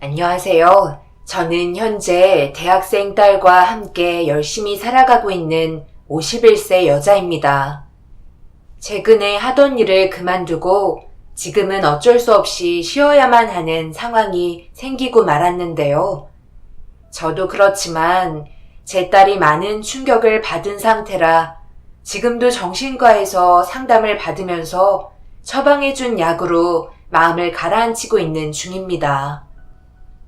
안녕하세요. 저는 현재 대학생 딸과 함께 열심히 살아가고 있는 51세 여자입니다. 최근에 하던 일을 그만두고 지금은 어쩔 수 없이 쉬어야만 하는 상황이 생기고 말았는데요. 저도 그렇지만 제 딸이 많은 충격을 받은 상태라 지금도 정신과에서 상담을 받으면서 처방해준 약으로 마음을 가라앉히고 있는 중입니다.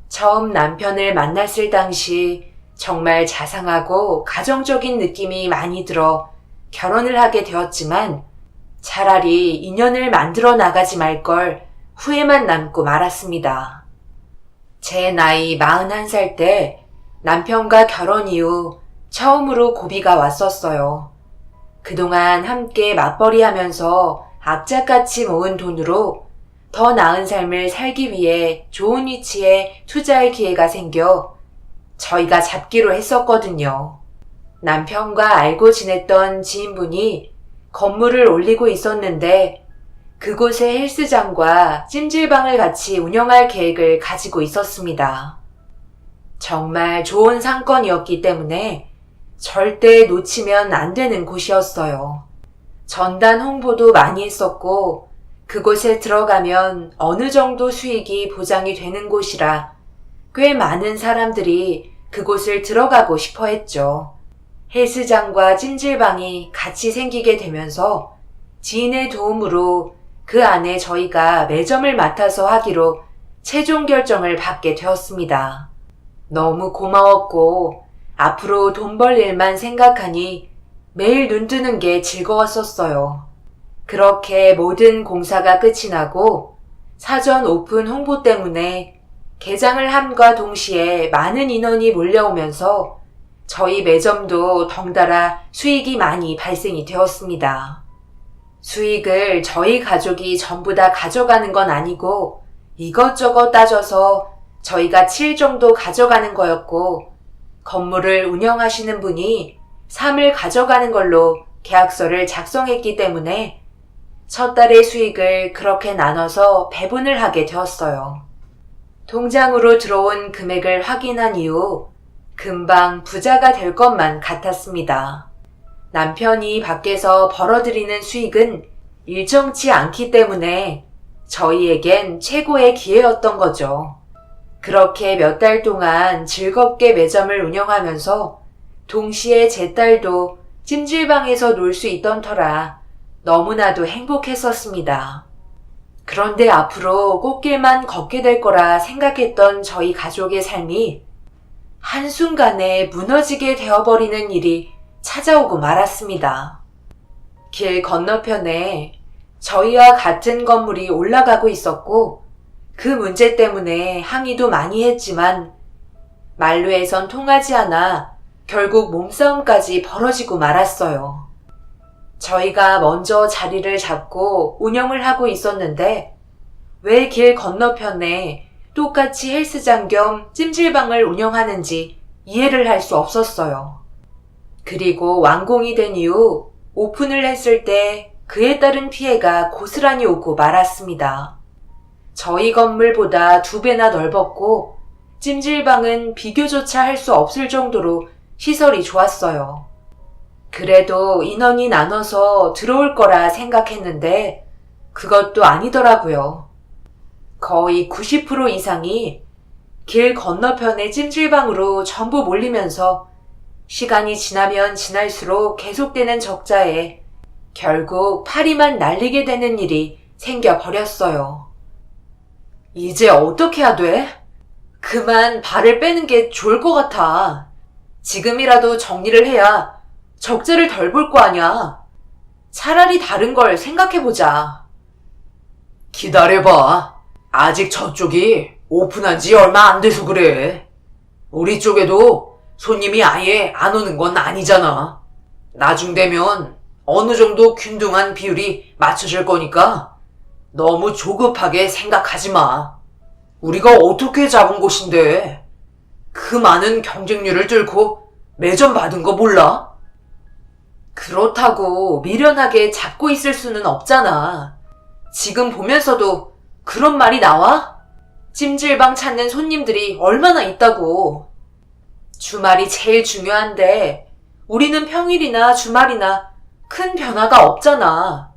처음 남편을 만났을 당시 정말 자상하고 가정적인 느낌이 많이 들어 결혼을 하게 되었지만 차라리 인연을 만들어 나가지 말 걸 후회만 남고 말았습니다. 제 나이 41살 때 남편과 결혼 이후 처음으로 고비가 왔었어요. 그동안 함께 맞벌이 하면서 악착같이 모은 돈으로 더 나은 삶을 살기 위해 좋은 위치에 투자할 기회가 생겨 저희가 잡기로 했었거든요. 남편과 알고 지냈던 지인분이 건물을 올리고 있었는데 그곳에 헬스장과 찜질방을 같이 운영할 계획을 가지고 있었습니다. 정말 좋은 상권이었기 때문에 절대 놓치면 안 되는 곳이었어요. 전단 홍보도 많이 했었고 그곳에 들어가면 어느 정도 수익이 보장이 되는 곳이라 꽤 많은 사람들이 그곳을 들어가고 싶어 했죠. 헬스장과 찜질방이 같이 생기게 되면서 지인의 도움으로 그 안에 저희가 매점을 맡아서 하기로 최종 결정을 받게 되었습니다. 너무 고마웠고 앞으로 돈 벌 일만 생각하니 매일 눈 뜨는 게 즐거웠었어요. 그렇게 모든 공사가 끝이 나고 사전 오픈 홍보 때문에 개장을 함과 동시에 많은 인원이 몰려오면서 저희 매점도 덩달아 수익이 많이 발생이 되었습니다. 수익을 저희 가족이 전부 다 가져가는 건 아니고 이것저것 따져서 저희가 7 정도 가져가는 거였고 건물을 운영하시는 분이 3을 가져가는 걸로 계약서를 작성했기 때문에 첫 달의 수익을 그렇게 나눠서 배분을 하게 되었어요. 통장으로 들어온 금액을 확인한 이후 금방 부자가 될 것만 같았습니다. 남편이 밖에서 벌어들이는 수익은 일정치 않기 때문에 저희에겐 최고의 기회였던 거죠. 그렇게 몇 달 동안 즐겁게 매점을 운영하면서 동시에 제 딸도 찜질방에서 놀 수 있던 터라 너무나도 행복했었습니다. 그런데 앞으로 꽃길만 걷게 될 거라 생각했던 저희 가족의 삶이 한순간에 무너지게 되어버리는 일이 찾아오고 말았습니다. 길 건너편에 저희와 같은 건물이 올라가고 있었고 그 문제 때문에 항의도 많이 했지만 말로에선 통하지 않아 결국 몸싸움까지 벌어지고 말았어요. 저희가 먼저 자리를 잡고 운영을 하고 있었는데 왜 길 건너편에 똑같이 헬스장 겸 찜질방을 운영하는지 이해를 할 수 없었어요. 그리고 완공이 된 이후 오픈을 했을 때 그에 따른 피해가 고스란히 오고 말았습니다. 저희 건물보다 2배나 넓었고 찜질방은 비교조차 할 수 없을 정도로 시설이 좋았어요. 그래도 인원이 나눠서 들어올 거라 생각했는데 그것도 아니더라고요. 거의 90% 이상이 길 건너편의 찜질방으로 전부 몰리면서 시간이 지나면 지날수록 계속되는 적자에 결국 파리만 날리게 되는 일이 생겨버렸어요. 이제 어떻게 해야 돼? 그만 발을 빼는 게 좋을 것 같아. 지금이라도 정리를 해야 적자를 덜 볼 거 아냐. 차라리 다른 걸 생각해보자. 기다려봐. 아직 저쪽이 오픈한 지 얼마 안 돼서 그래. 우리 쪽에도 손님이 아예 안 오는 건 아니잖아. 나중 되면 어느 정도 균등한 비율이 맞춰질 거니까 너무 조급하게 생각하지 마. 우리가 어떻게 잡은 곳인데 그 많은 경쟁률을 뚫고 매점 받은 거 몰라? 그렇다고 미련하게 잡고 있을 수는 없잖아. 지금 보면서도 그런 말이 나와? 찜질방 찾는 손님들이 얼마나 있다고. 주말이 제일 중요한데 우리는 평일이나 주말이나 큰 변화가 없잖아.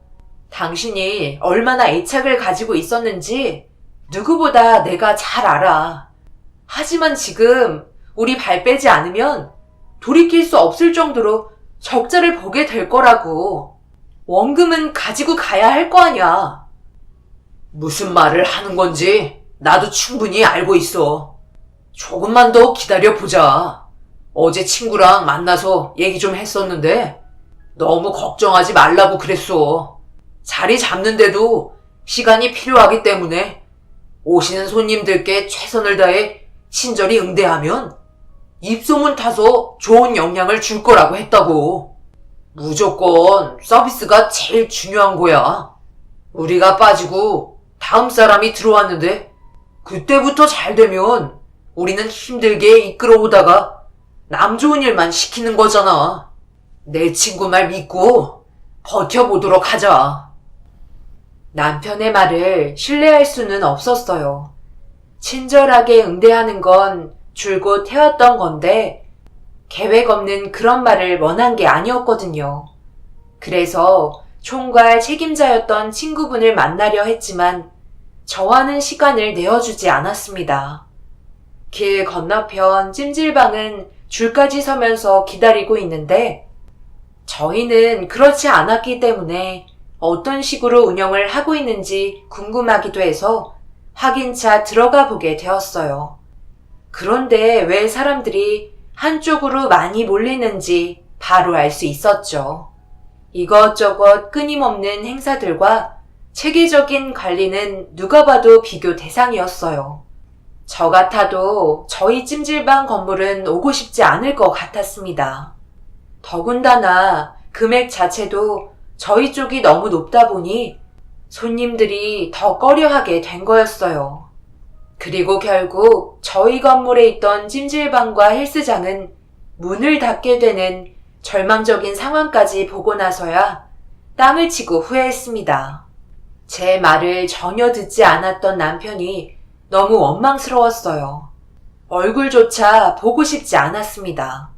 당신이 얼마나 애착을 가지고 있었는지 누구보다 내가 잘 알아. 하지만 지금 우리 발 빼지 않으면 돌이킬 수 없을 정도로 적자를 보게 될 거라고. 원금은 가지고 가야 할 거 아니야. 무슨 말을 하는 건지 나도 충분히 알고 있어. 조금만 더 기다려보자. 어제 친구랑 만나서 얘기 좀 했었는데 너무 걱정하지 말라고 그랬어. 자리 잡는데도 시간이 필요하기 때문에 오시는 손님들께 최선을 다해 친절히 응대하면 입소문 타서 좋은 영향을 줄 거라고 했다고. 무조건 서비스가 제일 중요한 거야. 우리가 빠지고 다음 사람이 들어왔는데 그때부터 잘 되면 우리는 힘들게 이끌어오다가 남 좋은 일만 시키는 거잖아. 내 친구 말 믿고 버텨보도록 하자. 남편의 말을 신뢰할 수는 없었어요. 친절하게 응대하는 건 줄곧 해왔던 건데 계획 없는 그런 말을 원한 게 아니었거든요. 그래서 총괄 책임자였던 친구분을 만나려 했지만 저와는 시간을 내어주지 않았습니다. 길 건너편 찜질방은 줄까지 서면서 기다리고 있는데 저희는 그렇지 않았기 때문에 어떤 식으로 운영을 하고 있는지 궁금하기도 해서 확인차 들어가 보게 되었어요. 그런데 왜 사람들이 한쪽으로 많이 몰리는지 바로 알 수 있었죠. 이것저것 끊임없는 행사들과 체계적인 관리는 누가 봐도 비교 대상이었어요. 저 같아도 저희 찜질방 건물은 오고 싶지 않을 것 같았습니다. 더군다나 금액 자체도 저희 쪽이 너무 높다 보니 손님들이 더 꺼려하게 된 거였어요. 그리고 결국 저희 건물에 있던 찜질방과 헬스장은 문을 닫게 되는 절망적인 상황까지 보고 나서야 땅을 치고 후회했습니다. 제 말을 전혀 듣지 않았던 남편이 너무 원망스러웠어요. 얼굴조차 보고 싶지 않았습니다.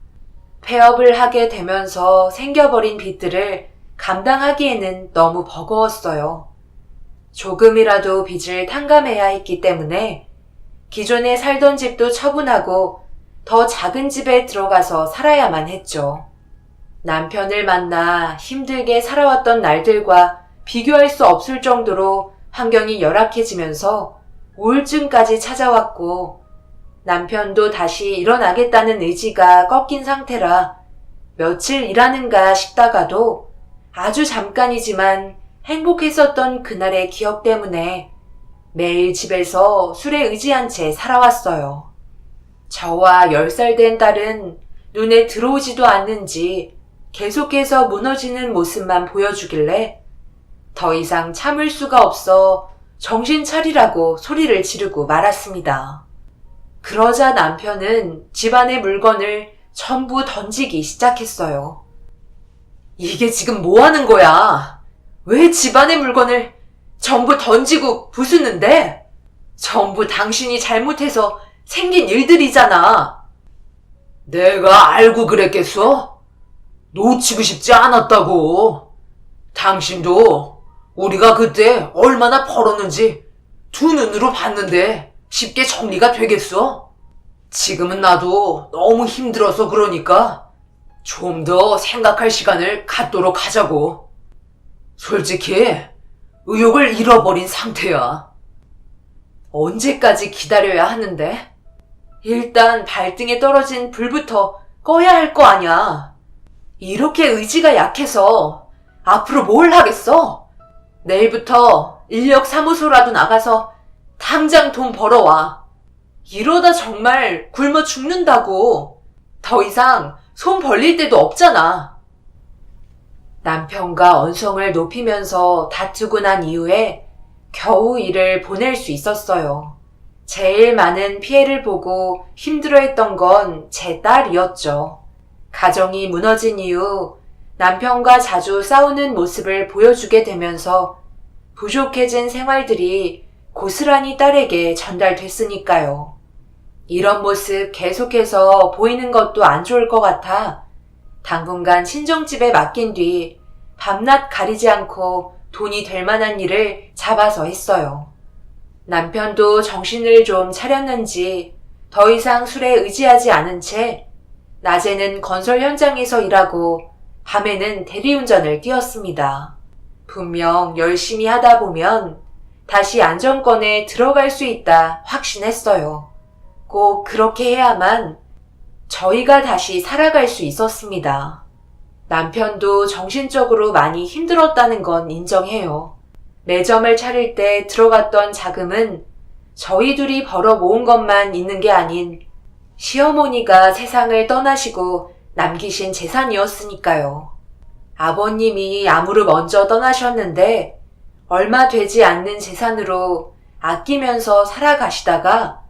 폐업을 하게 되면서 생겨버린 빚들을 감당하기에는 너무 버거웠어요. 조금이라도 빚을 탕감해야 했기 때문에 기존에 살던 집도 처분하고 더 작은 집에 들어가서 살아야만 했죠. 남편을 만나 힘들게 살아왔던 날들과 비교할 수 없을 정도로 환경이 열악해지면서 우울증까지 찾아왔고 남편도 다시 일어나겠다는 의지가 꺾인 상태라 며칠 일하는가 싶다가도 아주 잠깐이지만 행복했었던 그날의 기억 때문에 매일 집에서 술에 의지한 채 살아왔어요. 저와 10살 된 딸은 눈에 들어오지도 않는지 계속해서 무너지는 모습만 보여주길래 더 이상 참을 수가 없어 정신 차리라고 소리를 지르고 말았습니다. 그러자 남편은 집안의 물건을 전부 던지기 시작했어요. 이게 지금 뭐 하는 거야? 왜 집안의 물건을 전부 던지고 부수는데? 전부 당신이 잘못해서 생긴 일들이잖아. 내가 알고 그랬겠어? 놓치고 싶지 않았다고. 당신도 우리가 그때 얼마나 벌었는지 두 눈으로 봤는데 쉽게 정리가 되겠어? 지금은 나도 너무 힘들어서 그러니까 좀 더 생각할 시간을 갖도록 하자고. 솔직히 의욕을 잃어버린 상태야. 언제까지 기다려야 하는데? 일단 발등에 떨어진 불부터 꺼야 할 거 아냐. 이렇게 의지가 약해서 앞으로 뭘 하겠어? 내일부터 인력사무소라도 나가서 당장 돈 벌어와. 이러다 정말 굶어 죽는다고. 더 이상 손 벌릴 데도 없잖아. 남편과 언성을 높이면서 다투고 난 이후에 겨우 일을 보낼 수 있었어요. 제일 많은 피해를 보고 힘들어했던 건 제 딸이었죠. 가정이 무너진 이후 남편과 자주 싸우는 모습을 보여주게 되면서 부족해진 생활들이 고스란히 딸에게 전달됐으니까요. 이런 모습 계속해서 보이는 것도 안 좋을 것 같아 당분간 친정집에 맡긴 뒤 밤낮 가리지 않고 돈이 될 만한 일을 잡아서 했어요. 남편도 정신을 좀 차렸는지 더 이상 술에 의지하지 않은 채 낮에는 건설 현장에서 일하고 밤에는 대리운전을 뛰었습니다. 분명 열심히 하다 보면 다시 안정권에 들어갈 수 있다 확신했어요. 꼭 그렇게 해야만 저희가 다시 살아갈 수 있었습니다. 남편도 정신적으로 많이 힘들었다는 건 인정해요. 매점을 차릴 때 들어갔던 자금은 저희 둘이 벌어 모은 것만 있는 게 아닌 시어머니가 세상을 떠나시고 남기신 재산이었으니까요. 아버님이 암으로 먼저 떠나셨는데 얼마 되지 않는 재산으로 아끼면서 살아가시다가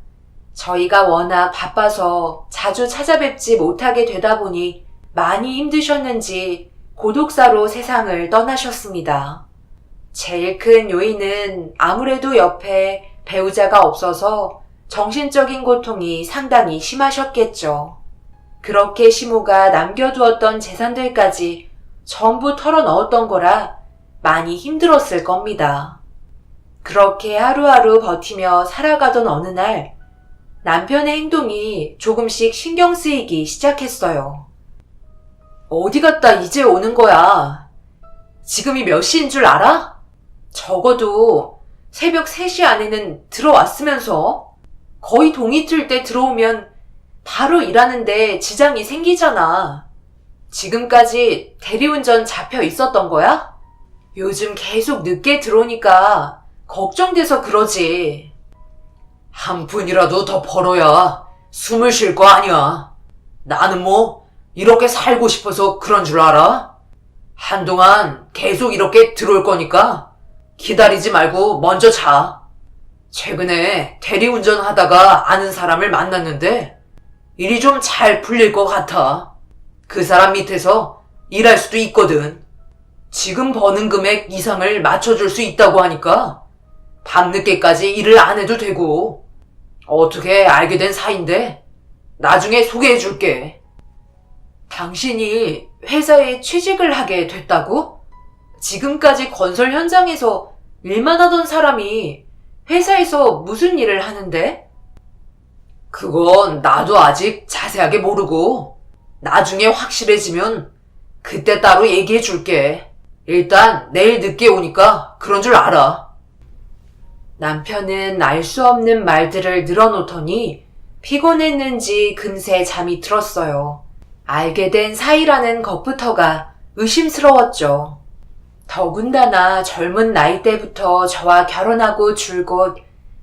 저희가 워낙 바빠서 자주 찾아뵙지 못하게 되다 보니 많이 힘드셨는지 고독사로 세상을 떠나셨습니다. 제일 큰 요인은 아무래도 옆에 배우자가 없어서 정신적인 고통이 상당히 심하셨겠죠. 그렇게 시모가 남겨두었던 재산들까지 전부 털어넣었던 거라 많이 힘들었을 겁니다. 그렇게 하루하루 버티며 살아가던 어느 날 남편의 행동이 조금씩 신경 쓰이기 시작했어요. 어디 갔다 이제 오는 거야? 지금이 몇 시인 줄 알아? 적어도 새벽 3시 안에는 들어왔으면서 거의 동이 틀 때 들어오면 바로 일하는데 지장이 생기잖아. 지금까지 대리운전 잡혀 있었던 거야? 요즘 계속 늦게 들어오니까 걱정돼서 그러지. 한 푼이라도 더 벌어야 숨을 쉴 거 아니야. 나는 뭐 이렇게 살고 싶어서 그런 줄 알아? 한동안 계속 이렇게 들어올 거니까 기다리지 말고 먼저 자. 최근에 대리운전 하다가 아는 사람을 만났는데 일이 좀 잘 풀릴 것 같아. 그 사람 밑에서 일할 수도 있거든. 지금 버는 금액 이상을 맞춰줄 수 있다고 하니까 밤늦게까지 일을 안 해도 되고. 어떻게 알게 된 사이인데 나중에 소개해줄게. 당신이 회사에 취직을 하게 됐다고? 지금까지 건설 현장에서 일만 하던 사람이 회사에서 무슨 일을 하는데? 그건 나도 아직 자세하게 모르고 나중에 확실해지면 그때 따로 얘기해줄게. 일단 내일 늦게 오니까 그런 줄 알아. 남편은 알 수 없는 말들을 늘어놓더니 피곤했는지 금세 잠이 들었어요. 알게 된 사이라는 것부터가 의심스러웠죠. 더군다나 젊은 나이대부터 저와 결혼하고 줄곧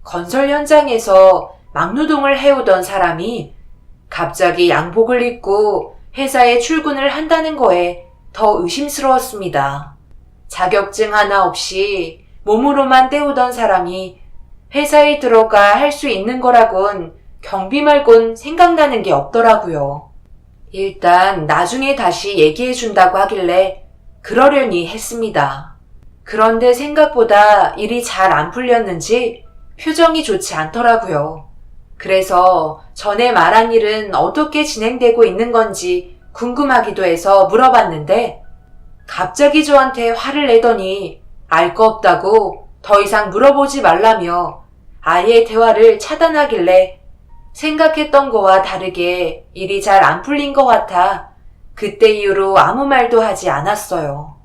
건설 현장에서 막노동을 해오던 사람이 갑자기 양복을 입고 회사에 출근을 한다는 거에 더 의심스러웠습니다. 자격증 하나 없이 몸으로만 때우던 사람이 회사에 들어가 할 수 있는 거라곤 경비 말곤 생각나는 게 없더라고요. 일단 나중에 다시 얘기해준다고 하길래 그러려니 했습니다. 그런데 생각보다 일이 잘 안 풀렸는지 표정이 좋지 않더라고요. 그래서 전에 말한 일은 어떻게 진행되고 있는 건지 궁금하기도 해서 물어봤는데 갑자기 저한테 화를 내더니 알 거 없다고 더 이상 물어보지 말라며 아예 대화를 차단하길래 생각했던 거와 다르게 일이 잘 안 풀린 것 같아 그때 이후로 아무 말도 하지 않았어요.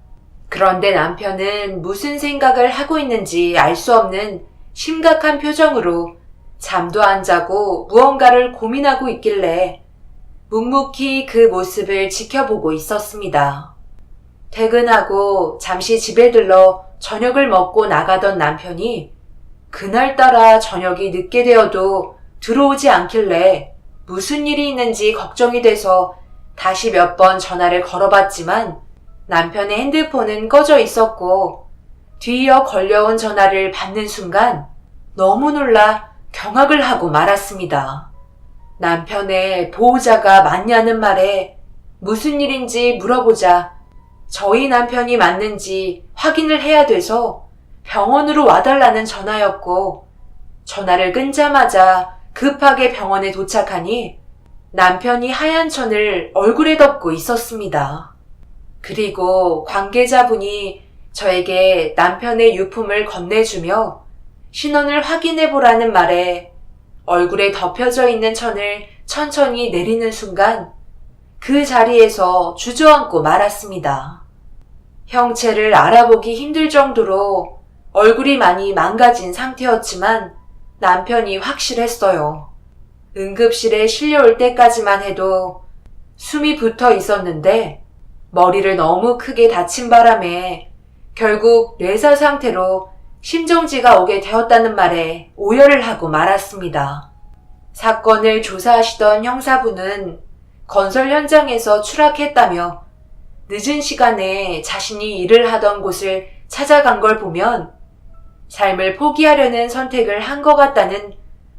그런데 남편은 무슨 생각을 하고 있는지 알 수 없는 심각한 표정으로 잠도 안 자고 무언가를 고민하고 있길래 묵묵히 그 모습을 지켜보고 있었습니다. 퇴근하고 잠시 집에 들러 저녁을 먹고 나가던 남편이 그날따라 저녁이 늦게 되어도 들어오지 않길래 무슨 일이 있는지 걱정이 돼서 다시 몇 번 전화를 걸어봤지만 남편의 핸드폰은 꺼져 있었고 뒤이어 걸려온 전화를 받는 순간 너무 놀라 경악을 하고 말았습니다. 남편의 보호자가 맞냐는 말에 무슨 일인지 물어보자 저희 남편이 맞는지 확인을 해야 돼서 병원으로 와달라는 전화였고 전화를 끊자마자 급하게 병원에 도착하니 남편이 하얀 천을 얼굴에 덮고 있었습니다. 그리고 관계자분이 저에게 남편의 유품을 건네주며 신원을 확인해보라는 말에 얼굴에 덮여져 있는 천을 천천히 내리는 순간 그 자리에서 주저앉고 말았습니다. 형체를 알아보기 힘들 정도로 얼굴이 많이 망가진 상태였지만 남편이 확실했어요. 응급실에 실려올 때까지만 해도 숨이 붙어 있었는데 머리를 너무 크게 다친 바람에 결국 뇌사 상태로 심정지가 오게 되었다는 말에 오열을 하고 말았습니다. 사건을 조사하시던 형사분은 건설 현장에서 추락했다며 늦은 시간에 자신이 일을 하던 곳을 찾아간 걸 보면 삶을 포기하려는 선택을 한 것 같다는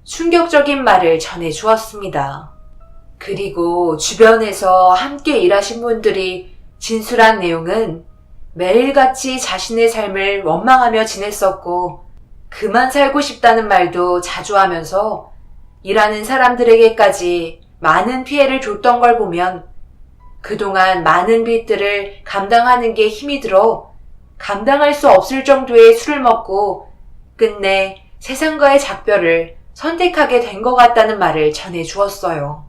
충격적인 말을 전해 주었습니다. 그리고 주변에서 함께 일하신 분들이 진술한 내용은 매일같이 자신의 삶을 원망하며 지냈었고 그만 살고 싶다는 말도 자주 하면서 일하는 사람들에게까지 많은 피해를 줬던 걸 보면 그동안 많은 빚들을 감당하는 게 힘이 들어 감당할 수 없을 정도의 술을 먹고 끝내 세상과의 작별을 선택하게 된 것 같다는 말을 전해 주었어요.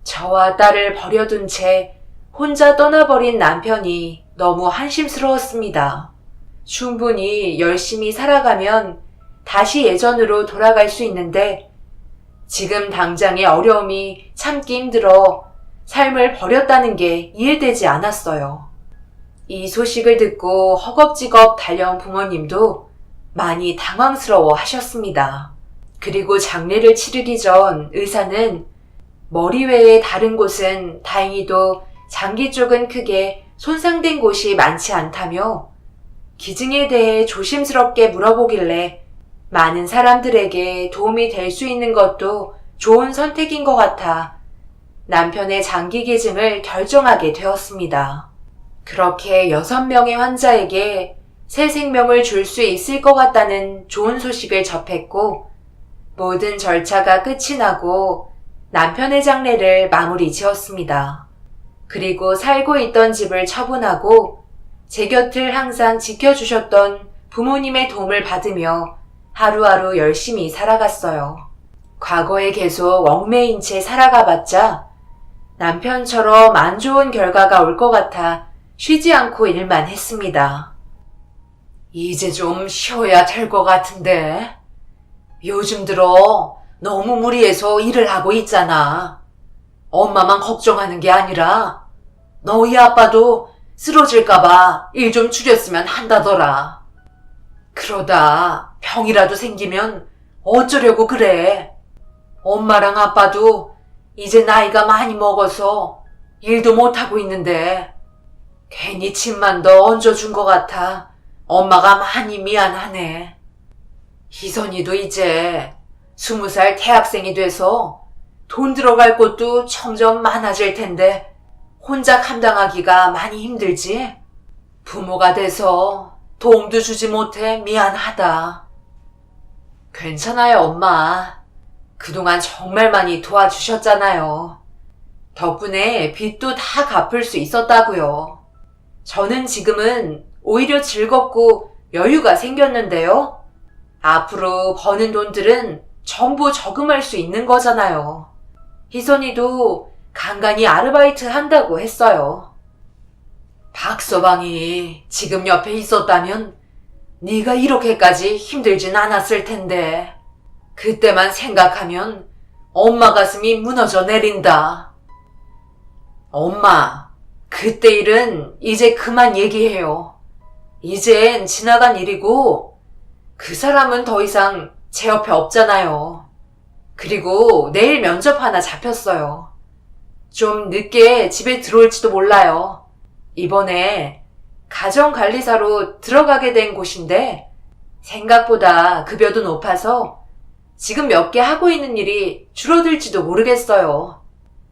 저와 딸을 버려둔 채 혼자 떠나버린 남편이 너무 한심스러웠습니다. 충분히 열심히 살아가면 다시 예전으로 돌아갈 수 있는데 지금 당장의 어려움이 참기 힘들어 삶을 버렸다는 게 이해되지 않았어요. 이 소식을 듣고 허겁지겁 달려온 부모님도 많이 당황스러워 하셨습니다. 그리고 장례를 치르기 전 의사는 머리 외에 다른 곳은 다행히도 장기 쪽은 크게 손상된 곳이 많지 않다며 기증에 대해 조심스럽게 물어보길래 많은 사람들에게 도움이 될 수 있는 것도 좋은 선택인 것 같아 남편의 장기 기증을 결정하게 되었습니다. 그렇게 6명의 환자에게 새 생명을 줄 수 있을 것 같다는 좋은 소식을 접했고 모든 절차가 끝이 나고 남편의 장례를 마무리 지었습니다. 그리고 살고 있던 집을 처분하고 제 곁을 항상 지켜주셨던 부모님의 도움을 받으며 하루하루 열심히 살아갔어요. 과거에 계속 얽매인 채 살아가봤자 남편처럼 안 좋은 결과가 올 것 같아 쉬지 않고 일만 했습니다. 이제 좀 쉬어야 될 것 같은데. 요즘 들어 너무 무리해서 일을 하고 있잖아. 엄마만 걱정하는 게 아니라 너희 아빠도 쓰러질까봐 일 좀 줄였으면 한다더라. 그러다 병이라도 생기면 어쩌려고 그래. 엄마랑 아빠도 이제 나이가 많이 먹어서 일도 못하고 있는데 괜히 침만 더 얹어준 것 같아 엄마가 많이 미안하네. 희선이도 이제 20살 대학생이 돼서 돈 들어갈 곳도 점점 많아질 텐데 혼자 감당하기가 많이 힘들지? 부모가 돼서 도움도 주지 못해 미안하다. 괜찮아요, 엄마. 그동안 정말 많이 도와주셨잖아요. 덕분에 빚도 다 갚을 수 있었다고요. 저는 지금은 오히려 즐겁고 여유가 생겼는데요. 앞으로 버는 돈들은 전부 저금할 수 있는 거잖아요. 희선이도 간간히 아르바이트 한다고 했어요. 박서방이 지금 옆에 있었다면 네가 이렇게까지 힘들진 않았을 텐데 그때만 생각하면 엄마 가슴이 무너져 내린다. 엄마, 그때 일은 이제 그만 얘기해요. 이젠 지나간 일이고 그 사람은 더 이상 제 옆에 없잖아요. 그리고 내일 면접 하나 잡혔어요. 좀 늦게 집에 들어올지도 몰라요. 이번에 가정관리사로 들어가게 된 곳인데 생각보다 급여도 높아서 지금 몇 개 하고 있는 일이 줄어들지도 모르겠어요.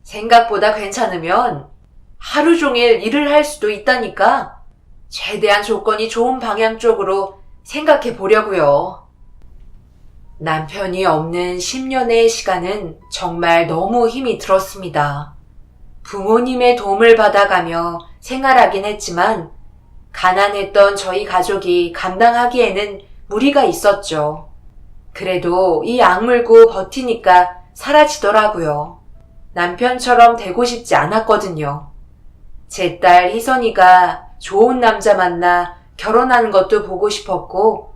생각보다 괜찮으면 하루 종일 일을 할 수도 있다니까 최대한 조건이 좋은 방향 쪽으로 생각해 보려고요. 남편이 없는 10년의 시간은 정말 너무 힘이 들었습니다. 부모님의 도움을 받아가며 생활하긴 했지만 가난했던 저희 가족이 감당하기에는 무리가 있었죠. 그래도 이 악물고 버티니까 사라지더라고요. 남편처럼 되고 싶지 않았거든요. 제 딸 희선이가 좋은 남자 만나 결혼하는 것도 보고 싶었고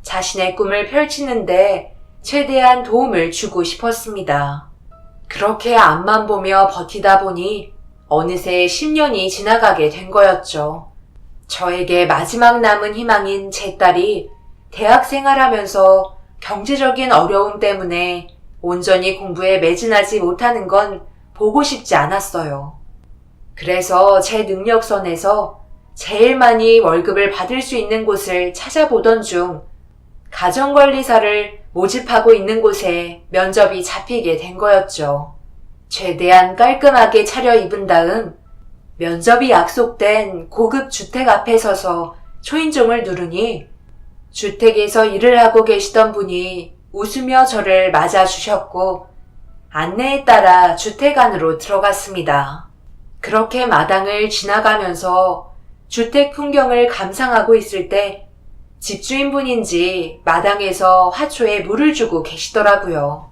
자신의 꿈을 펼치는데 최대한 도움을 주고 싶었습니다. 그렇게 앞만 보며 버티다 보니 어느새 10년이 지나가게 된 거였죠. 저에게 마지막 남은 희망인 제 딸이 대학 생활하면서 경제적인 어려움 때문에 온전히 공부에 매진하지 못하는 건 보고 싶지 않았어요. 그래서 제 능력선에서 제일 많이 월급을 받을 수 있는 곳을 찾아보던 중 가정관리사를 모집하고 있는 곳에 면접이 잡히게 된 거였죠. 최대한 깔끔하게 차려입은 다음 면접이 약속된 고급 주택 앞에 서서 초인종을 누르니 주택에서 일을 하고 계시던 분이 웃으며 저를 맞아주셨고 안내에 따라 주택 안으로 들어갔습니다. 그렇게 마당을 지나가면서 주택 풍경을 감상하고 있을 때 집주인분인지 마당에서 화초에 물을 주고 계시더라고요.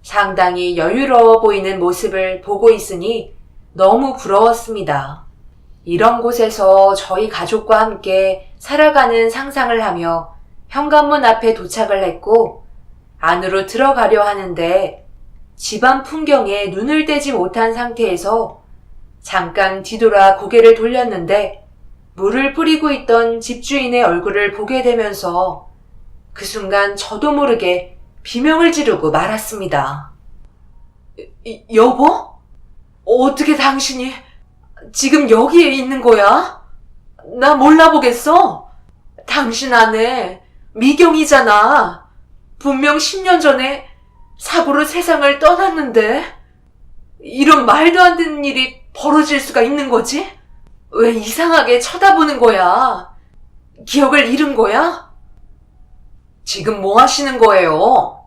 상당히 여유로워 보이는 모습을 보고 있으니 너무 부러웠습니다. 이런 곳에서 저희 가족과 함께 살아가는 상상을 하며 현관문 앞에 도착을 했고 안으로 들어가려 하는데 집안 풍경에 눈을 떼지 못한 상태에서 잠깐 뒤돌아 고개를 돌렸는데 물을 뿌리고 있던 집주인의 얼굴을 보게 되면서 그 순간 저도 모르게 비명을 지르고 말았습니다. 여보? 어떻게 당신이 지금 여기에 있는 거야? 나 몰라보겠어. 당신 아내 미경이잖아. 분명 10년 전에 사고로 세상을 떠났는데 이런 말도 안 되는 일이 벌어질 수가 있는 거지? 왜 이상하게 쳐다보는 거야? 기억을 잃은 거야? 지금 뭐 하시는 거예요?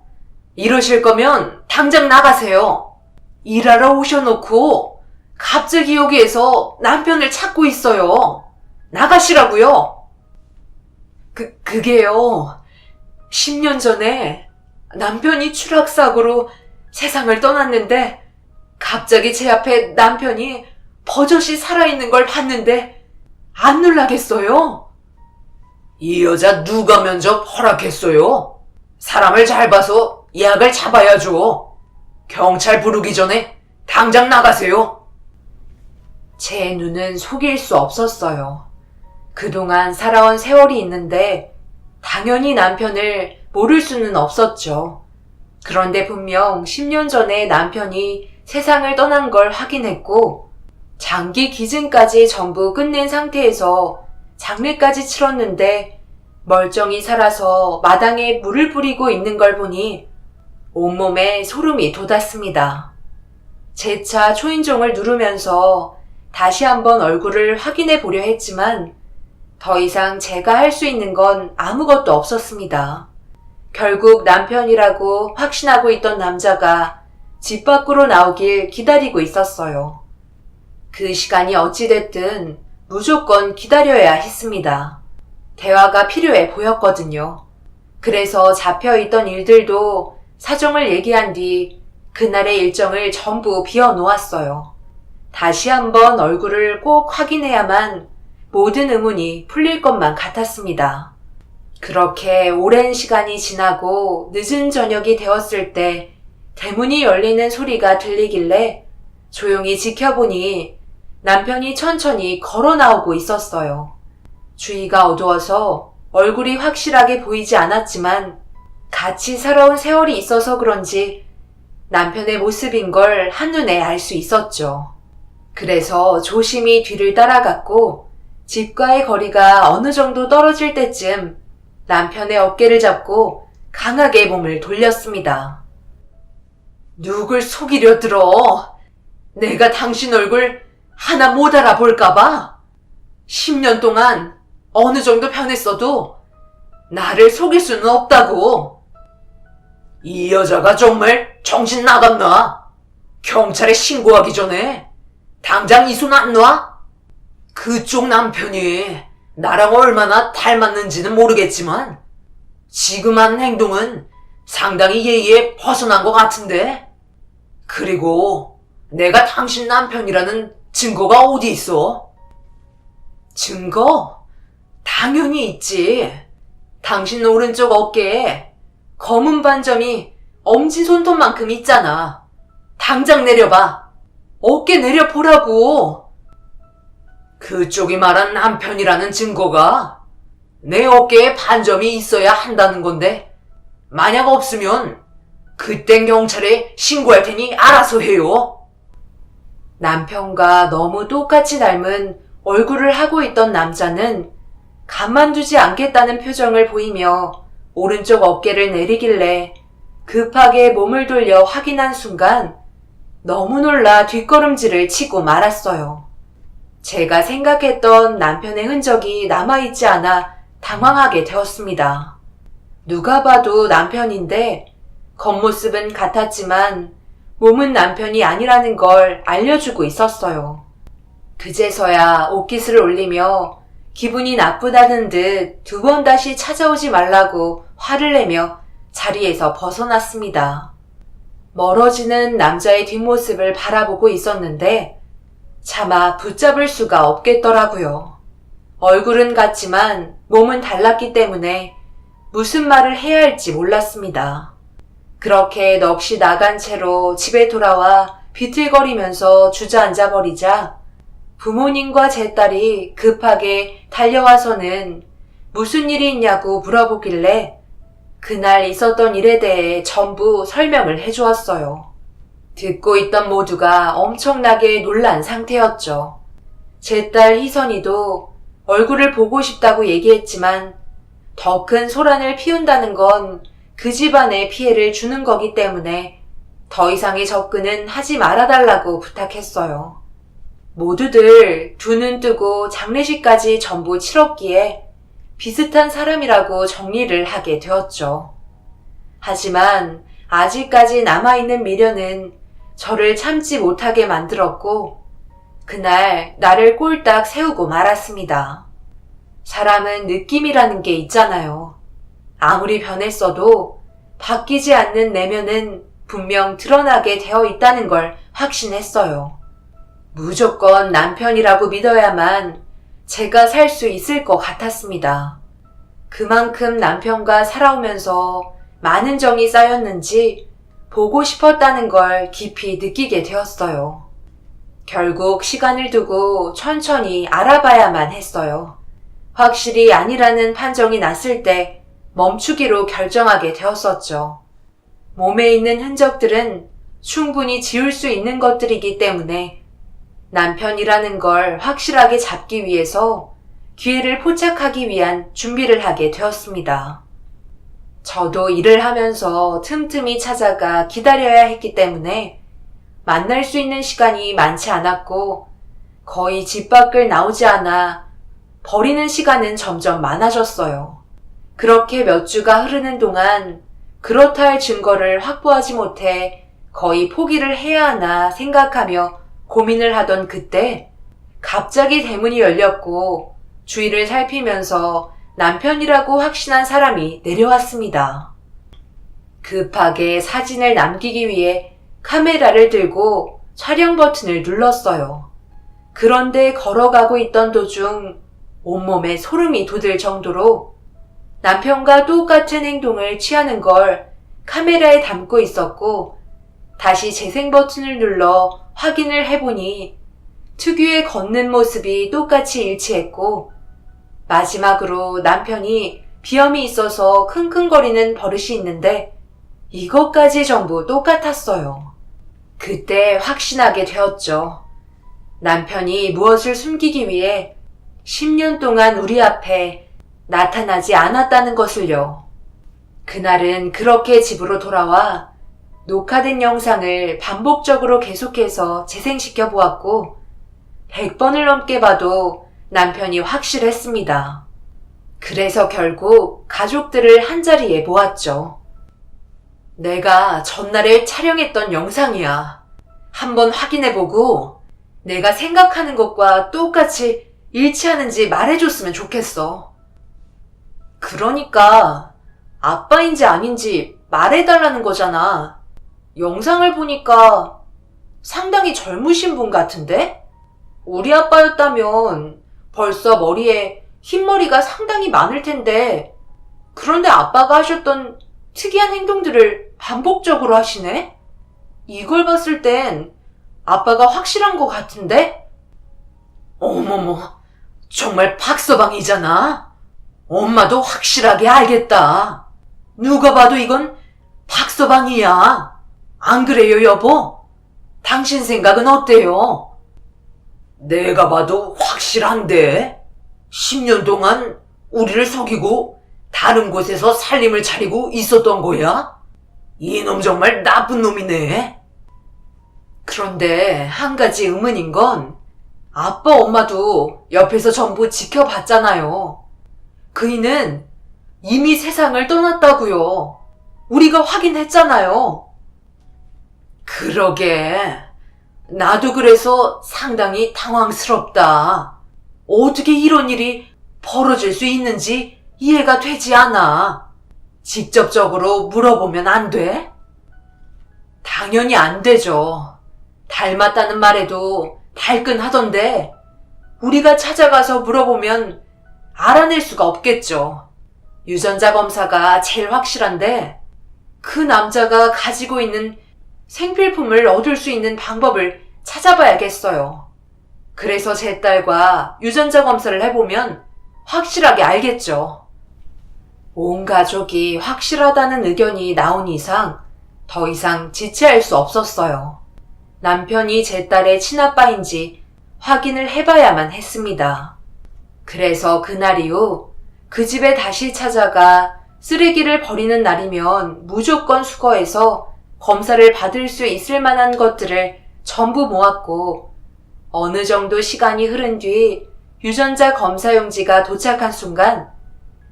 이러실 거면 당장 나가세요. 일하러 오셔놓고 갑자기 여기에서 남편을 찾고 있어요. 나가시라고요. 그게요. 10년 전에 남편이 추락사고로 세상을 떠났는데 갑자기 제 앞에 남편이 버젓이 살아있는 걸 봤는데 안 놀라겠어요? 이 여자 누가 면접 허락했어요? 사람을 잘 봐서 예약을 잡아야죠. 경찰 부르기 전에 당장 나가세요. 제 눈은 속일 수 없었어요. 그동안 살아온 세월이 있는데 당연히 남편을 모를 수는 없었죠. 그런데 분명 10년 전에 남편이 세상을 떠난 걸 확인했고 장기 기증까지 전부 끝낸 상태에서 장례까지 치렀는데 멀쩡히 살아서 마당에 물을 뿌리고 있는 걸 보니 온몸에 소름이 돋았습니다. 제 차 초인종을 누르면서 다시 한번 얼굴을 확인해 보려 했지만 더 이상 제가 할 수 있는 건 아무것도 없었습니다. 결국 남편이라고 확신하고 있던 남자가 집 밖으로 나오길 기다리고 있었어요. 그 시간이 어찌됐든 무조건 기다려야 했습니다. 대화가 필요해 보였거든요. 그래서 잡혀있던 일들도 사정을 얘기한 뒤 그날의 일정을 전부 비워놓았어요. 다시 한번 얼굴을 꼭 확인해야만 모든 의문이 풀릴 것만 같았습니다. 그렇게 오랜 시간이 지나고 늦은 저녁이 되었을 때 대문이 열리는 소리가 들리길래 조용히 지켜보니 남편이 천천히 걸어 나오고 있었어요. 주위가 어두워서 얼굴이 확실하게 보이지 않았지만 같이 살아온 세월이 있어서 그런지 남편의 모습인 걸 한눈에 알 수 있었죠. 그래서 조심히 뒤를 따라갔고 집과의 거리가 어느 정도 떨어질 때쯤 남편의 어깨를 잡고 강하게 몸을 돌렸습니다. 누굴 속이려 들어? 내가 당신 얼굴 하나 못 알아볼까봐? 10년 동안 어느 정도 변했어도 나를 속일 수는 없다고. 이 여자가 정말 정신 나갔나? 경찰에 신고하기 전에 당장 이손 안 놔? 그쪽 남편이 나랑 얼마나 닮았는지는 모르겠지만 지금 한 행동은 상당히 예의에 벗어난 것 같은데? 그리고 내가 당신 남편이라는 증거가 어디 있어? 증거? 당연히 있지. 당신 오른쪽 어깨에 검은 반점이 엄지손톱만큼 있잖아. 당장 내려봐. 어깨 내려보라고. 그쪽이 말한 남편이라는 증거가 내 어깨에 반점이 있어야 한다는 건데 만약 없으면 그땐 경찰에 신고할 테니 알아서 해요. 남편과 너무 똑같이 닮은 얼굴을 하고 있던 남자는 가만두지 않겠다는 표정을 보이며 오른쪽 어깨를 내리길래 급하게 몸을 돌려 확인한 순간 너무 놀라 뒷걸음질을 치고 말았어요. 제가 생각했던 남편의 흔적이 남아있지 않아 당황하게 되었습니다. 누가 봐도 남편인데 겉모습은 같았지만 몸은 남편이 아니라는 걸 알려주고 있었어요. 그제서야 옷깃을 올리며 기분이 나쁘다는 듯 두 번 다시 찾아오지 말라고 화를 내며 자리에서 벗어났습니다. 멀어지는 남자의 뒷모습을 바라보고 있었는데 차마 붙잡을 수가 없겠더라고요. 얼굴은 같지만 몸은 달랐기 때문에 무슨 말을 해야 할지 몰랐습니다. 그렇게 넋이 나간 채로 집에 돌아와 비틀거리면서 주저앉아 버리자 부모님과 제 딸이 급하게 달려와서는 무슨 일이 있냐고 물어보길래 그날 있었던 일에 대해 전부 설명을 해주었어요. 듣고 있던 모두가 엄청나게 놀란 상태였죠. 제 딸 희선이도 얼굴을 보고 싶다고 얘기했지만 더 큰 소란을 피운다는 건 그 집안에 피해를 주는 거기 때문에 더 이상의 접근은 하지 말아달라고 부탁했어요. 모두들 두 눈 뜨고 장례식까지 전부 치렀기에 비슷한 사람이라고 정리를 하게 되었죠. 하지만 아직까지 남아있는 미련은 저를 참지 못하게 만들었고 그날 나를 꼴딱 세우고 말았습니다. 사람은 느낌이라는 게 있잖아요. 아무리 변했어도 바뀌지 않는 내면은 분명 드러나게 되어 있다는 걸 확신했어요. 무조건 남편이라고 믿어야만 제가 살 수 있을 것 같았습니다. 그만큼 남편과 살아오면서 많은 정이 쌓였는지 보고 싶었다는 걸 깊이 느끼게 되었어요. 결국 시간을 두고 천천히 알아봐야만 했어요. 확실히 아니라는 판정이 났을 때 멈추기로 결정하게 되었었죠. 몸에 있는 흔적들은 충분히 지울 수 있는 것들이기 때문에 남편이라는 걸 확실하게 잡기 위해서 기회를 포착하기 위한 준비를 하게 되었습니다. 저도 일을 하면서 틈틈이 찾아가 기다려야 했기 때문에 만날 수 있는 시간이 많지 않았고 거의 집 밖을 나오지 않아 버리는 시간은 점점 많아졌어요. 그렇게 몇 주가 흐르는 동안 그렇다 할 증거를 확보하지 못해 거의 포기를 해야 하나 생각하며 고민을 하던 그때 갑자기 대문이 열렸고 주위를 살피면서 남편이라고 확신한 사람이 내려왔습니다. 급하게 사진을 남기기 위해 카메라를 들고 촬영 버튼을 눌렀어요. 그런데 걸어가고 있던 도중 온몸에 소름이 돋을 정도로 남편과 똑같은 행동을 취하는 걸 카메라에 담고 있었고 다시 재생 버튼을 눌러 확인을 해보니 특유의 걷는 모습이 똑같이 일치했고 마지막으로 남편이 비염이 있어서 킁킁거리는 버릇이 있는데 이것까지 전부 똑같았어요. 그때 확신하게 되었죠. 남편이 무엇을 숨기기 위해 10년 동안 우리 앞에 나타나지 않았다는 것을요. 그날은 그렇게 집으로 돌아와 녹화된 영상을 반복적으로 계속해서 재생시켜 보았고 100번을 넘게 봐도 남편이 확실했습니다. 그래서 결국 가족들을 한자리에 모았죠. 내가 전날에 촬영했던 영상이야. 한번 확인해보고 내가 생각하는 것과 똑같이 일치하는지 말해줬으면 좋겠어. 그러니까 아빠인지 아닌지 말해달라는 거잖아. 영상을 보니까 상당히 젊으신 분 같은데? 우리 아빠였다면 벌써 머리에 흰머리가 상당히 많을 텐데, 그런데 아빠가 하셨던 특이한 행동들을 반복적으로 하시네? 이걸 봤을 땐 아빠가 확실한 것 같은데? 어머머, 정말 박서방이잖아. 엄마도 확실하게 알겠다. 누가 봐도 이건 박서방이야. 안 그래요, 여보? 당신 생각은 어때요? 내가 봐도 확실한데. 10년 동안 우리를 속이고 다른 곳에서 살림을 차리고 있었던 거야? 이놈 정말 나쁜 놈이네. 그런데 한 가지 의문인 건 아빠 엄마도 옆에서 전부 지켜봤잖아요. 그이는 이미 세상을 떠났다고요. 우리가 확인했잖아요. 그러게. 나도 그래서 상당히 당황스럽다. 어떻게 이런 일이 벌어질 수 있는지 이해가 되지 않아. 직접적으로 물어보면 안 돼? 당연히 안 되죠. 닮았다는 말에도 달끈하던데 우리가 찾아가서 물어보면 알아낼 수가 없겠죠. 유전자 검사가 제일 확실한데 그 남자가 가지고 있는 생필품을 얻을 수 있는 방법을 찾아봐야겠어요. 그래서 제 딸과 유전자 검사를 해보면 확실하게 알겠죠. 온 가족이 확실하다는 의견이 나온 이상 더 이상 지체할 수 없었어요. 남편이 제 딸의 친아빠인지 확인을 해봐야만 했습니다. 그래서 그날 이후 그 집에 다시 찾아가 쓰레기를 버리는 날이면 무조건 수거해서 검사를 받을 수 있을 만한 것들을 전부 모았고, 어느 정도 시간이 흐른 뒤 유전자 검사 용지가 도착한 순간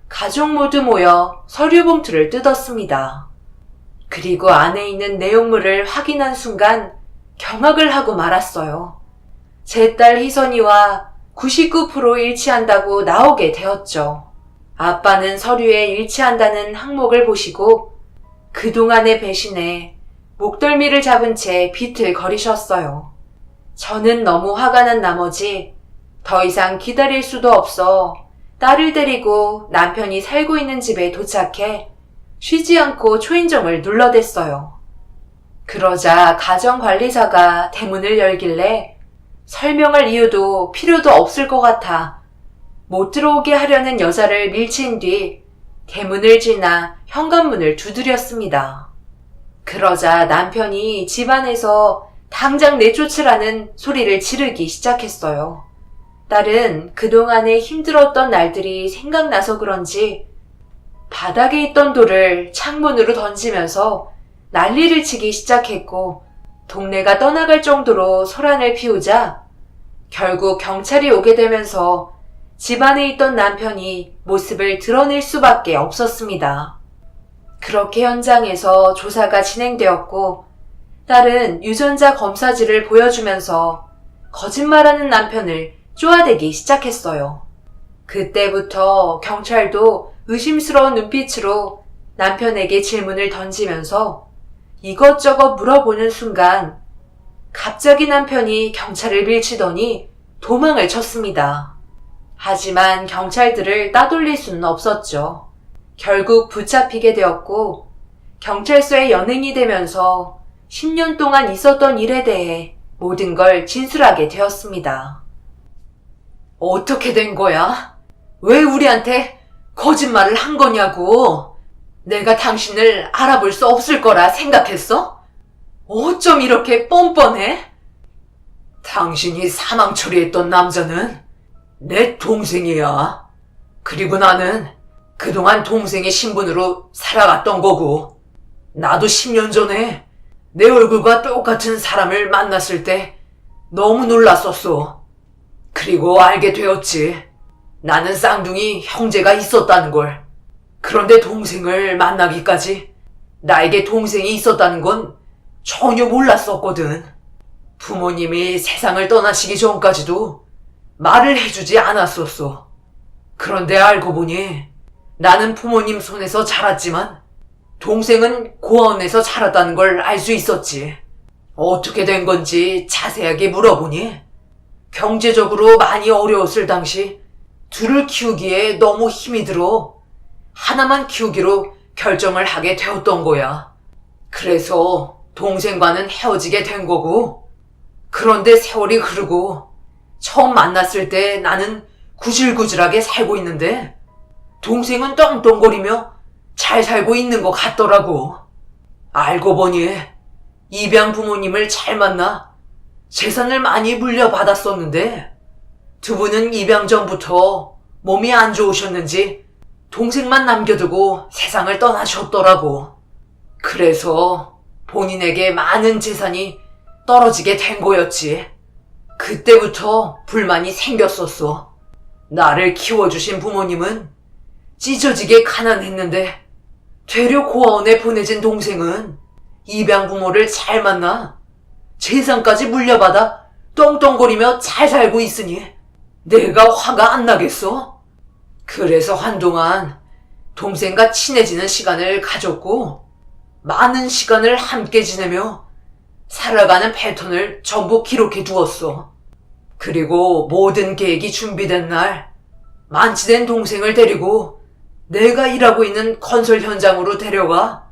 가족 모두 모여 서류 봉투를 뜯었습니다. 그리고 안에 있는 내용물을 확인한 순간 경악을 하고 말았어요. 제 딸 희선이와 99% 일치한다고 나오게 되었죠. 아빠는 서류에 일치한다는 항목을 보시고 그동안의 배신에 목덜미를 잡은 채 비틀거리셨어요. 저는 너무 화가 난 나머지 더 이상 기다릴 수도 없어 딸을 데리고 남편이 살고 있는 집에 도착해 쉬지 않고 초인종을 눌러댔어요. 그러자 가정관리사가 대문을 열길래 설명할 이유도 필요도 없을 것 같아 못 들어오게 하려는 여자를 밀친 뒤 대문을 지나 현관문을 두드렸습니다. 그러자 남편이 집안에서 당장 내쫓으라는 소리를 지르기 시작했어요. 딸은 그동안에 힘들었던 날들이 생각나서 그런지 바닥에 있던 돌을 창문으로 던지면서 난리를 치기 시작했고 동네가 떠나갈 정도로 소란을 피우자 결국 경찰이 오게 되면서 집안에 있던 남편이 모습을 드러낼 수밖에 없었습니다. 그렇게 현장에서 조사가 진행되었고 딸은 유전자 검사지를 보여주면서 거짓말하는 남편을 쪼아대기 시작했어요. 그때부터 경찰도 의심스러운 눈빛으로 남편에게 질문을 던지면서 이것저것 물어보는 순간 갑자기 남편이 경찰을 밀치더니 도망을 쳤습니다. 하지만 경찰들을 따돌릴 수는 없었죠. 결국 붙잡히게 되었고 경찰서에 연행이 되면서 10년 동안 있었던 일에 대해 모든 걸 진술하게 되었습니다. 어떻게 된 거야? 왜 우리한테 거짓말을 한 거냐고. 내가 당신을 알아볼 수 없을 거라 생각했어? 어쩜 이렇게 뻔뻔해? 당신이 사망 처리했던 남자는 내 동생이야. 그리고 나는 그동안 동생의 신분으로 살아갔던 거고, 나도 10년 전에 내 얼굴과 똑같은 사람을 만났을 때 너무 놀랐었어. 그리고 알게 되었지. 나는 쌍둥이 형제가 있었다는 걸. 그런데 동생을 만나기까지 나에게 동생이 있었다는 건 전혀 몰랐었거든. 부모님이 세상을 떠나시기 전까지도 말을 해주지 않았었어. 그런데 알고 보니 나는 부모님 손에서 자랐지만 동생은 고아원에서 자랐다는 걸 알 수 있었지. 어떻게 된 건지 자세하게 물어보니 경제적으로 많이 어려웠을 당시 둘을 키우기에 너무 힘이 들어 하나만 키우기로 결정을 하게 되었던 거야. 그래서 동생과는 헤어지게 된 거고, 그런데 세월이 흐르고 처음 만났을 때 나는 구질구질하게 살고 있는데 동생은 떵떵거리며 잘 살고 있는 것 같더라고. 알고 보니 입양 부모님을 잘 만나 재산을 많이 물려받았었는데 두 분은 입양 전부터 몸이 안 좋으셨는지 동생만 남겨두고 세상을 떠나셨더라고. 그래서 본인에게 많은 재산이 떨어지게 된 거였지. 그때부터 불만이 생겼었어. 나를 키워주신 부모님은 찢어지게 가난했는데 되려 고아원에 보내진 동생은 입양 부모를 잘 만나 재산까지 물려받아 떵떵거리며 잘 살고 있으니 내가 화가 안 나겠어? 그래서 한동안 동생과 친해지는 시간을 가졌고 많은 시간을 함께 지내며 살아가는 패턴을 전부 기록해 두었어. 그리고 모든 계획이 준비된 날 만취된 동생을 데리고 내가 일하고 있는 건설 현장으로 데려가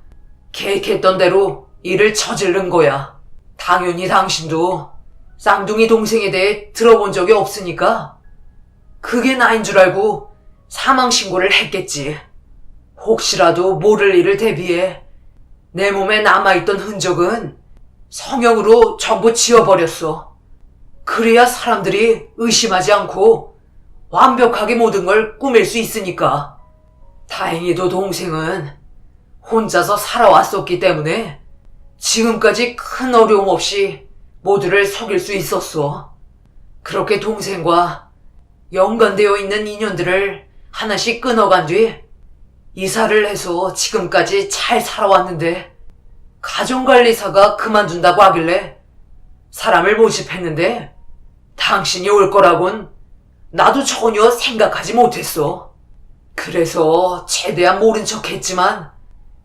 계획했던 대로 일을 저지른 거야. 당연히 당신도 쌍둥이 동생에 대해 들어본 적이 없으니까 그게 나인 줄 알고 사망신고를 했겠지. 혹시라도 모를 일을 대비해 내 몸에 남아있던 흔적은 성형으로 전부 지워버렸어. 그래야 사람들이 의심하지 않고 완벽하게 모든 걸 꾸밀 수 있으니까. 다행히도 동생은 혼자서 살아왔었기 때문에 지금까지 큰 어려움 없이 모두를 속일 수 있었어. 그렇게 동생과 연관되어 있는 인연들을 하나씩 끊어간 뒤 이사를 해서 지금까지 잘 살아왔는데 가정관리사가 그만둔다고 하길래 사람을 모집했는데 당신이 올 거라곤 나도 전혀 생각하지 못했어. 그래서 최대한 모른 척 했지만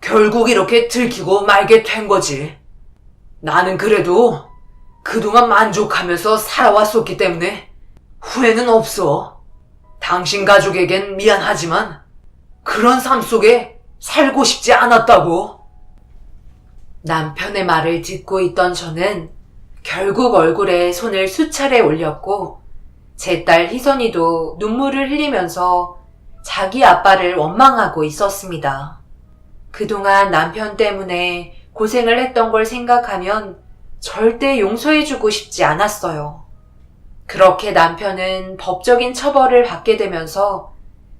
결국 이렇게 들키고 말게 된 거지. 나는 그래도 그동안 만족하면서 살아왔었기 때문에 후회는 없어. 당신 가족에겐 미안하지만 그런 삶 속에 살고 싶지 않았다고. 남편의 말을 듣고 있던 저는 결국 얼굴에 손을 수차례 올렸고 제 딸 희선이도 눈물을 흘리면서 자기 아빠를 원망하고 있었습니다. 그동안 남편 때문에 고생을 했던 걸 생각하면 절대 용서해주고 싶지 않았어요. 그렇게 남편은 법적인 처벌을 받게 되면서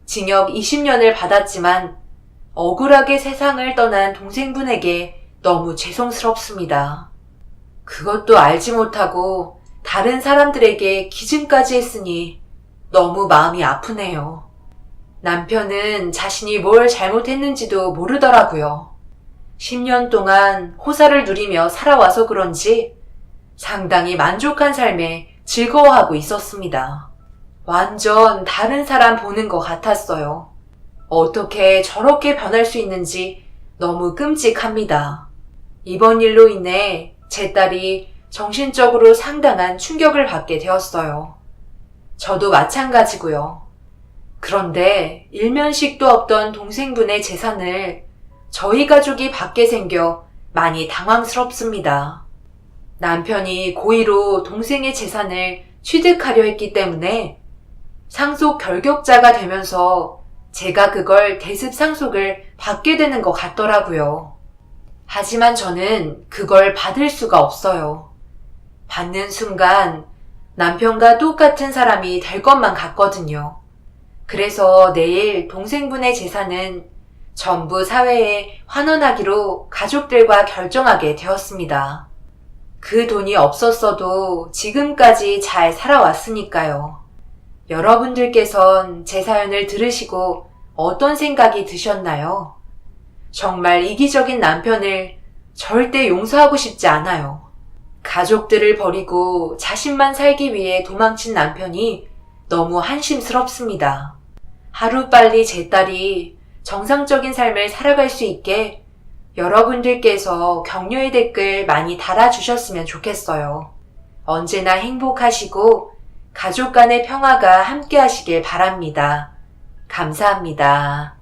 징역 20년을 받았지만 억울하게 세상을 떠난 동생분에게 너무 죄송스럽습니다. 그것도 알지 못하고 다른 사람들에게 기증까지 했으니 너무 마음이 아프네요. 남편은 자신이 뭘 잘못했는지도 모르더라고요. 10년 동안 호사를 누리며 살아와서 그런지 상당히 만족한 삶에 즐거워하고 있었습니다. 완전 다른 사람 보는 것 같았어요. 어떻게 저렇게 변할 수 있는지 너무 끔찍합니다. 이번 일로 인해 제 딸이 정신적으로 상당한 충격을 받게 되었어요. 저도 마찬가지고요. 그런데 일면식도 없던 동생분의 재산을 저희 가족이 받게 생겨 많이 당황스럽습니다. 남편이 고의로 동생의 재산을 취득하려 했기 때문에 상속 결격자가 되면서 제가 그걸 대습 상속을 받게 되는 것 같더라고요. 하지만 저는 그걸 받을 수가 없어요. 받는 순간 남편과 똑같은 사람이 될 것만 같거든요. 그래서 내일 동생분의 재산은 전부 사회에 환원하기로 가족들과 결정하게 되었습니다. 그 돈이 없었어도 지금까지 잘 살아왔으니까요. 여러분들께선 제 사연을 들으시고 어떤 생각이 드셨나요? 정말 이기적인 남편을 절대 용서하고 싶지 않아요. 가족들을 버리고 자신만 살기 위해 도망친 남편이 너무 한심스럽습니다. 하루빨리 제 딸이 정상적인 삶을 살아갈 수 있게 여러분들께서 격려의 댓글 많이 달아주셨으면 좋겠어요. 언제나 행복하시고 가족 간의 평화가 함께 하시길 바랍니다. 감사합니다.